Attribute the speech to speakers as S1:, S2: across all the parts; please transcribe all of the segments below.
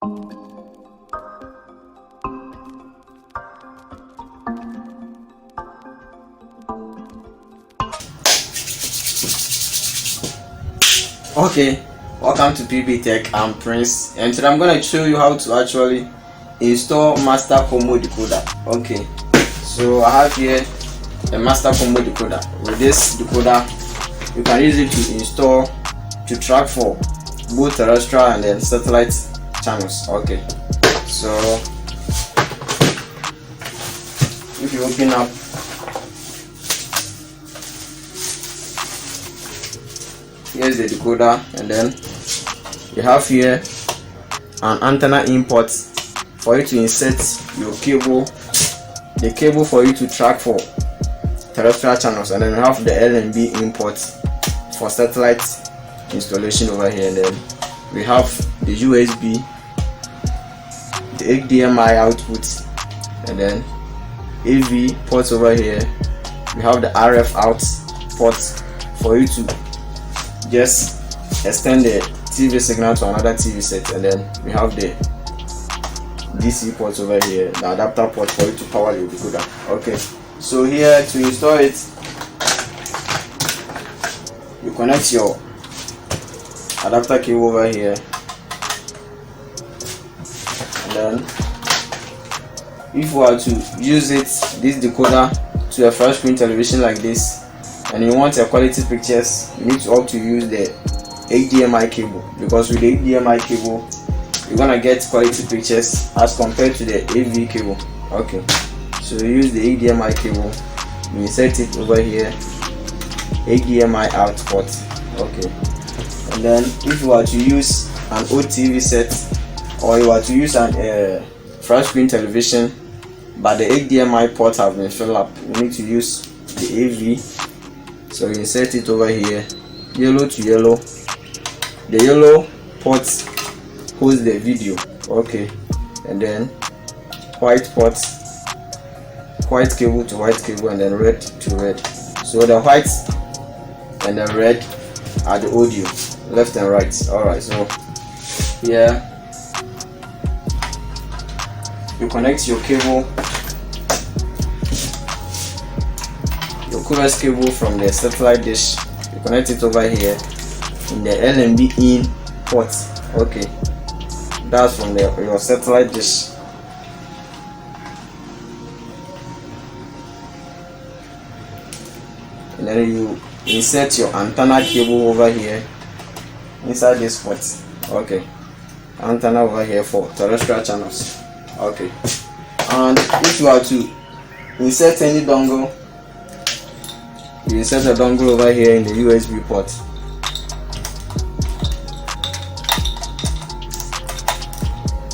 S1: Okay, welcome to Pbtech. I'm Prince, and today I'm going to show you how to actually install master-combo-decoder. Okay, so I have here a master-combo-decoder. With this decoder, you can use it to install, to track for both terrestrial and then satellite channels. Okay, so if you open up, here's the decoder, and then you have here an antenna import for you to insert your cable, the cable for you to track for terrestrial channels, and then you have the LNB import for satellite installation over here, and then we have the USB, the HDMI output, and then AV ports over here. We have the RF out ports for you to just extend the TV signal to another TV set, and then we have the DC ports over here, the adapter port for you to power your decoder. Okay, so here to install it, you connect your adapter cable over here, and then if you are to use this decoder to a flat screen television like this, and you want a quality pictures, you need to opt to use the HDMI cable, because with the HDMI cable you're gonna get quality pictures as compared to the AV cable. Okay, so you use the HDMI cable, you insert it over here, HDMI out port. Okay, and then if you are to use an OTV set, or you are to use an flat screen television but the HDMI port have been filled up, you need to use the AV. So you insert it over here, yellow to yellow. The yellow port holds the video. Okay, and then white port, white cable to white cable, and then red to red. So the white and the red are the audio, left and right. Alright, so here you connect your cable, your coax cable from the satellite dish. You connect it over here in the LNB in port. Okay, that's from your satellite dish. And then you insert your antenna cable over here inside this port. Okay, antenna over here for terrestrial channels. Okay, and if you are to insert any dongle, you insert a dongle over here in the USB port.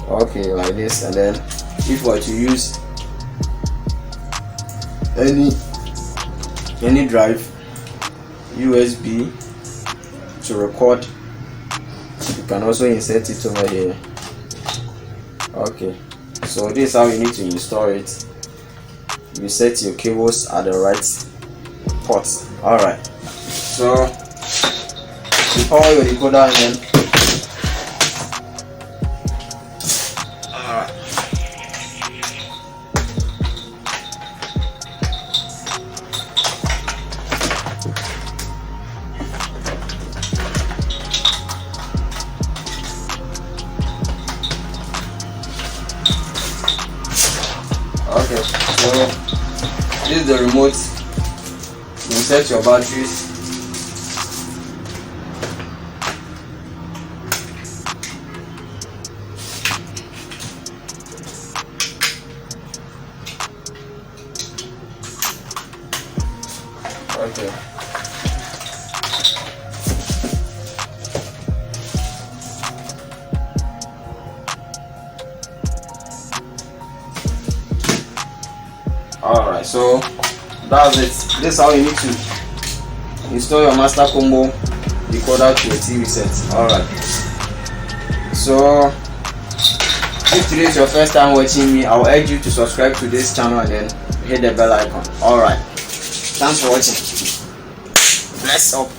S1: Okay, like this. And then if you are to use any drive USB to record, you can also insert it over here. Okay, so this is how you need to install it. You set your cables at the right ports. Alright, so you power your decoder, and then okay, so this is the remote. You set your batteries. Okay. Alright, so that's it. This is how you need to install your master-combo-decoder to a TV set. Alright, so if today is your first time watching me, I will urge you to subscribe to this channel and then hit the bell icon. Alright, thanks for watching. Bless up.